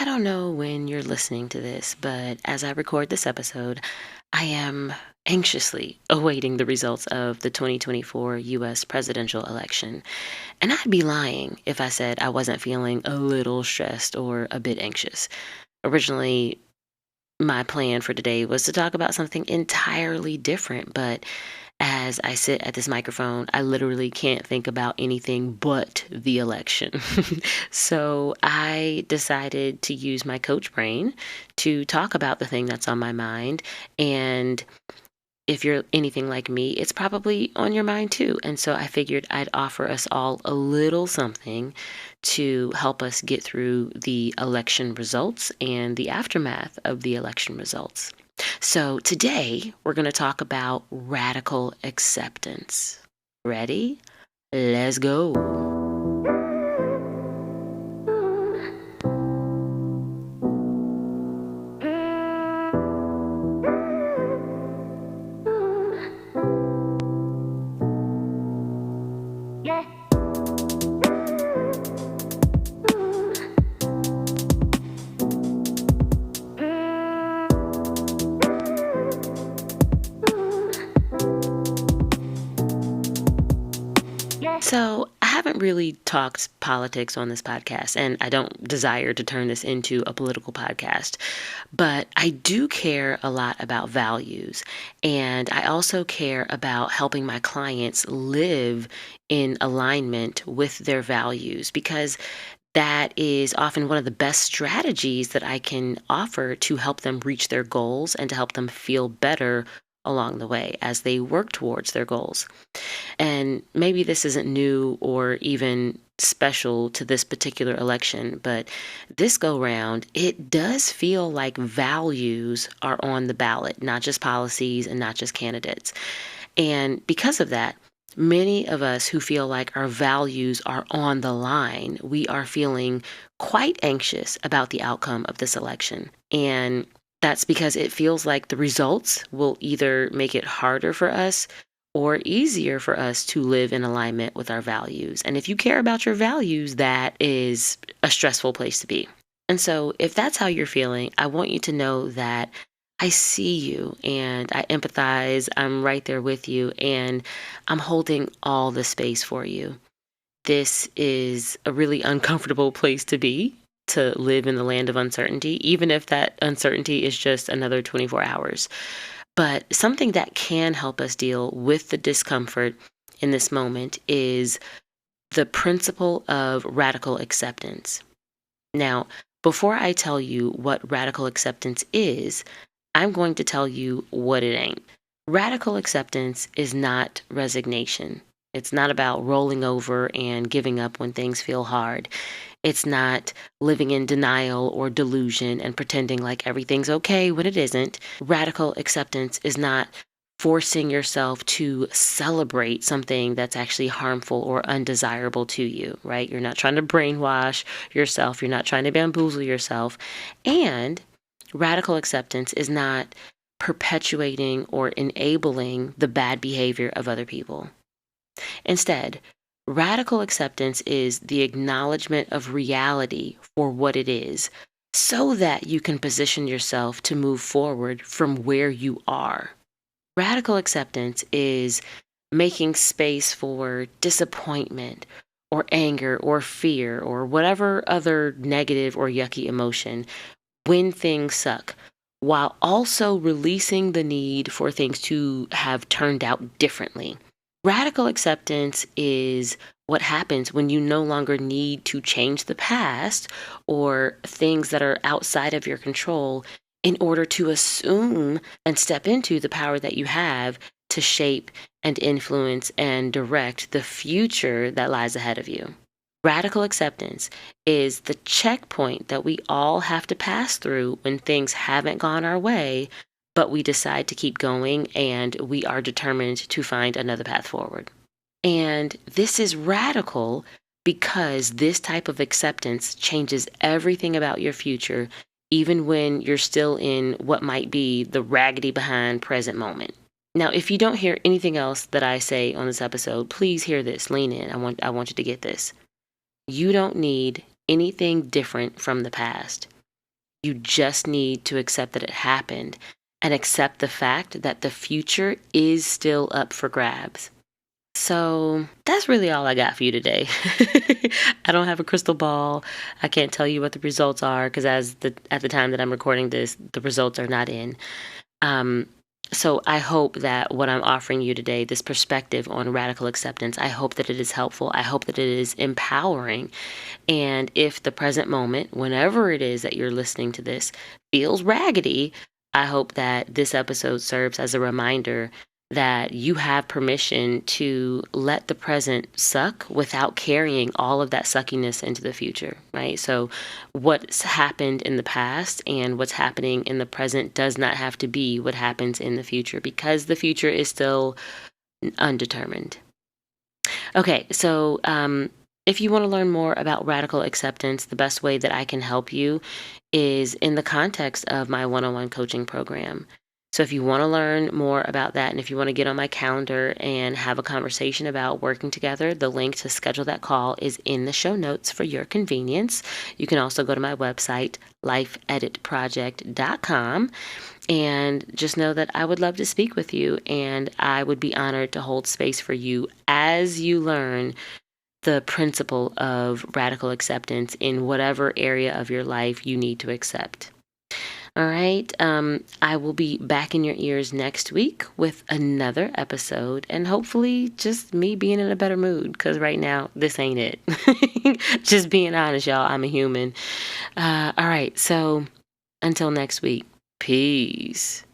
I don't know when you're listening to this, but as I record this episode, I am anxiously awaiting the results of the 2024 US presidential election. And I'd be lying if I said I wasn't feeling a little stressed or a bit anxious. Originally, my plan for today was to talk about something entirely different, but as I sit at this microphone, I literally can't think about anything but the election. So I decided to use my coach brain to talk about the thing that's on my mind. And if you're anything like me, it's probably on your mind too. And so I figured I'd offer us all a little something to help us get through the election results and the aftermath of the election results. So today we're going to talk about radical acceptance. Ready? Let's go. So, I haven't really talked politics on this podcast, and I don't desire to turn this into a political podcast, but I do care a lot about values. And I also care about helping my clients live in alignment with their values because that is often one of the best strategies that I can offer to help them reach their goals and to help them feel better along the way as they work towards their goals. And maybe this isn't new or even special to this particular election, but this go round, it does feel like values are on the ballot, not just policies and not just candidates. And because of that, many of us who feel like our values are on the line, we are feeling quite anxious about the outcome of this election. And that's because it feels like the results will either make it harder for us or easier for us to live in alignment with our values. And if you care about your values, that is a stressful place to be. And so, if that's how you're feeling, I want you to know that I see you and I empathize. I'm right there with you and I'm holding all the space for you. This is a really uncomfortable place to be, to live in the land of uncertainty, even if that uncertainty is just another 24 hours. But something that can help us deal with the discomfort in this moment is the principle of radical acceptance. Now, before I tell you what radical acceptance is, I'm going to tell you what it ain't. Radical acceptance is not resignation. It's not about rolling over and giving up when things feel hard. It's not living in denial or delusion and pretending like everything's okay when it isn't. Radical acceptance is not forcing yourself to celebrate something that's actually harmful or undesirable to you, right? You're not trying to brainwash yourself. You're not trying to bamboozle yourself. And radical acceptance is not perpetuating or enabling the bad behavior of other people. Instead, radical acceptance is the acknowledgement of reality for what it is so that you can position yourself to move forward from where you are. Radical acceptance is making space for disappointment or anger or fear or whatever other negative or yucky emotion when things suck, while also releasing the need for things to have turned out differently. Radical acceptance is what happens when you no longer need to change the past or things that are outside of your control in order to assume and step into the power that you have to shape and influence and direct the future that lies ahead of you. Radical acceptance is the checkpoint that we all have to pass through when things haven't gone our way, but we decide to keep going and we are determined to find another path forward. And this is radical because this type of acceptance changes everything about your future, even when you're still in what might be the raggedy behind present moment. Now, if you don't hear anything else that I say on this episode, please hear this. Lean in. I want you to get this. You don't need anything different from the past. You just need to accept that it happened and accept the fact that the future is still up for grabs. So that's really all I got for you today. I don't have a crystal ball. I can't tell you what the results are because at the time that I'm recording this, the results are not in. Um, so I hope that what I'm offering you today, this perspective on radical acceptance, I hope that it is helpful. I hope that it is empowering. And if the present moment, whenever it is that you're listening to this, feels raggedy, I hope that this episode serves as a reminder that you have permission to let the present suck without carrying all of that suckiness into the future, right? So, what's happened in the past and what's happening in the present does not have to be what happens in the future because the future is still undetermined. Okay, so if you want to learn more about radical acceptance, the best way that I can help you is in the context of my one on one coaching program. So if you want to learn more about that and if you want to get on my calendar and have a conversation about working together, the link to schedule that call is in the show notes for your convenience. You can also go to my website, lifeeditproject.com. And just know that I would love to speak with you and I would be honored to hold space for you as you learn the principle of radical acceptance in whatever area of your life you need to accept. All right. I will be back in your ears next week with another episode and hopefully just me being in a better mood because right now this ain't it. Just being honest, y'all, I'm a human. All right. So until next week. Peace.